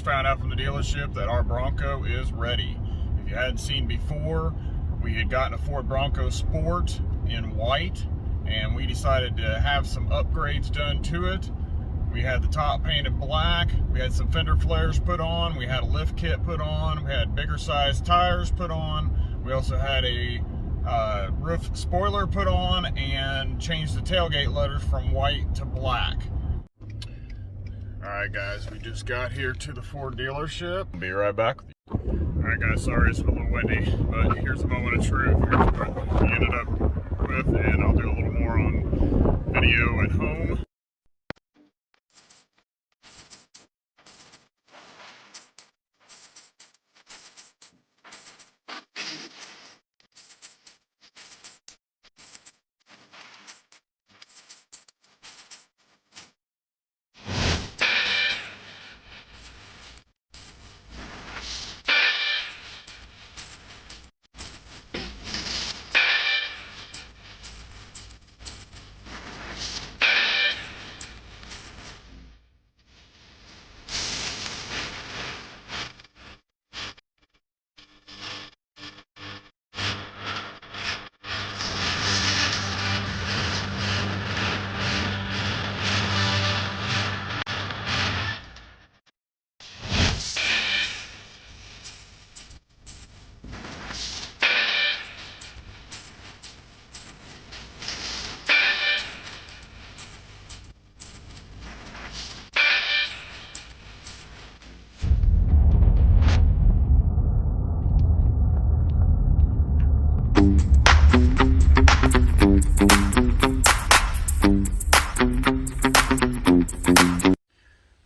found out from the dealership that our Bronco is ready. If you hadn't seen before, we had gotten a Ford Bronco Sport in white, and we decided to have some upgrades done to it. We had the top painted black, we had some fender flares put on, we had a lift kit put on, we had bigger sized tires put on, we also had a roof spoiler put on, and changed the tailgate letters from white to black. Alright guys, we just got here to the Ford dealership. I'll be right back with you. Alright guys, sorry it's a little windy, but here's the moment of truth. Here's what we ended up with, and I'll do a little more on video at home.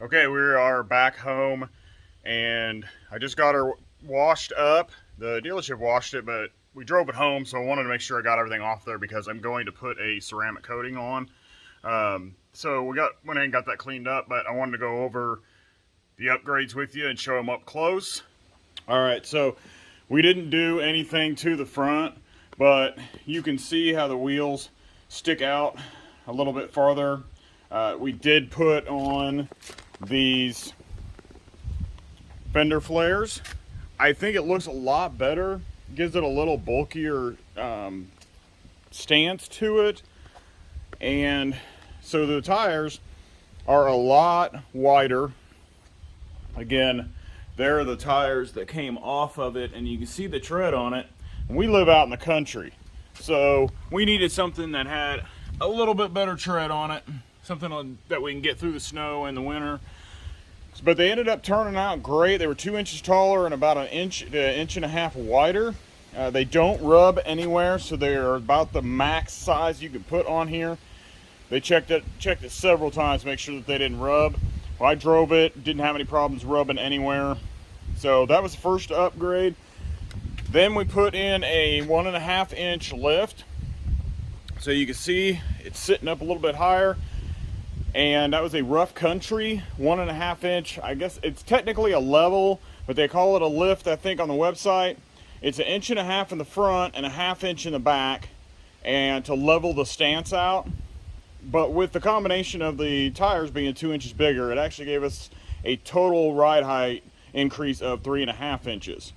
Okay, we are back home, and I just got her washed up. The dealership washed it, but we drove it home, so I wanted to make sure I got everything off there because I'm going to put a ceramic coating on. So went ahead and got that cleaned up, but I wanted to go over the upgrades with you and show them up close. Alright, so we didn't do anything to the front, but you can see how the wheels stick out a little bit farther. We did put on these fender flares. I think it looks a lot better. Gives it a little bulkier stance to it. And so the tires are a lot wider. Again, they're the tires that came off of it, and you can see the tread on it. We live out in the country, so we needed something that had a little bit better tread on it. Something that we can get through the snow in the winter. But they ended up turning out great. They were 2 inches taller and about an inch to an inch and a half wider. They don't rub anywhere, so they are about the max size you can put on here. They checked it several times to make sure that they didn't rub. Well, I drove it, didn't have any problems rubbing anywhere. So that was the first upgrade. Then we put in a 1.5 inch lift. So you can see it's sitting up a little bit higher. And that was a rough country 1.5 inch. I guess it's technically a level, but they call it a lift, I think, on the website. It's 1.5 inches in the front and 1/2 inch in the back, and to level the stance out. But with the combination of the tires being 2 inches bigger, it actually gave us a total ride height increase of 3.5 inches.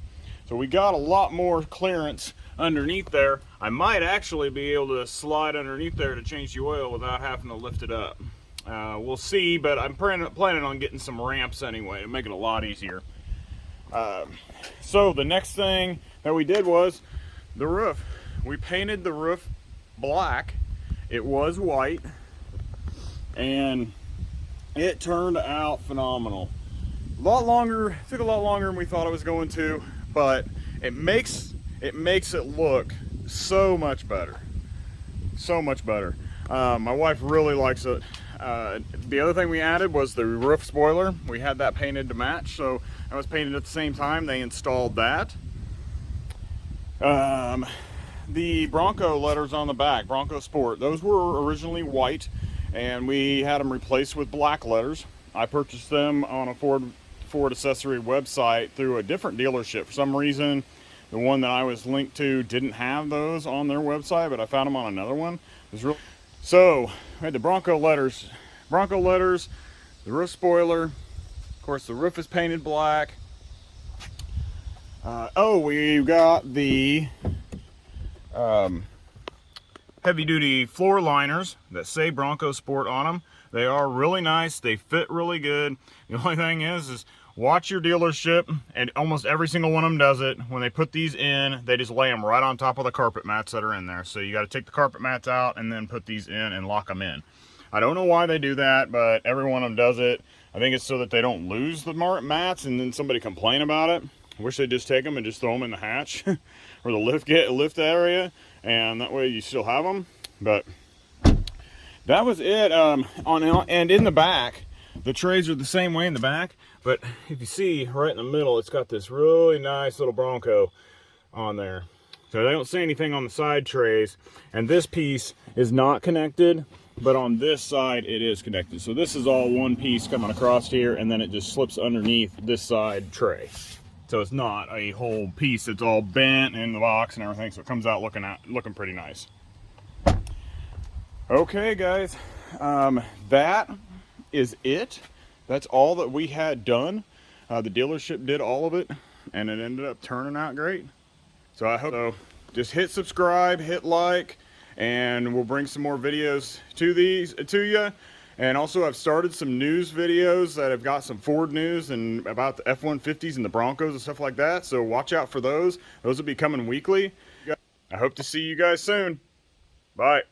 So we got a lot more clearance underneath there. I might actually be able to slide underneath there to change the oil without having to lift it up. We'll see, but I'm planning on getting some ramps anyway to make it a lot easier. So the next thing that we did was the roof. We painted the roof black. It was white, and it turned out phenomenal. Took a lot longer than we thought it was going to, but it makes it look so much better. So much better. My wife really likes it. The other thing we added was the roof spoiler. We had that painted to match, so that was painted at the same time. They installed that. The Bronco letters on the back, Bronco Sport, those were originally white, and we had them replaced with black letters. I purchased them on a Ford accessory website through a different dealership. For some reason, the one that I was linked to didn't have those on their website, but I found them on another one. It was real. So I had the Bronco letters, the roof spoiler, course, the roof is painted black. Oh, we got the heavy-duty floor liners that say Bronco Sport on them. They are really nice. They fit really good. The only thing is watch your dealership, and almost every single one of them does it. When they put these in, they just lay them right on top of the carpet mats that are in there. So you got to take the carpet mats out and then put these in and lock them in. I don't know why they do that, but every one of them does it. I think it's so that they don't lose the mats and then somebody complain about it. I wish they'd just take them and just throw them in the hatch or the lift area, and that way you still have them. But that was it. And in the back, the trays are the same way in the back, but if you see right in the middle, it's got this really nice little Bronco on there. So they don't say anything on the side trays, and this piece is not connected, but on this side it is connected. So this is all one piece coming across here, and then it just slips underneath this side tray. So it's not a whole piece, it's all bent in the box and everything, so it comes out looking pretty nice. Okay guys, that is it. That's all that we had done. The dealership did all of it, and it ended up turning out great. So I hope so. Just hit subscribe, hit like, and we'll bring some more videos to you. And also I've started some news videos that have got some Ford news and about the F-150s and the Broncos and stuff like that. So watch out for those. Those will be coming weekly. I hope to see you guys soon. Bye.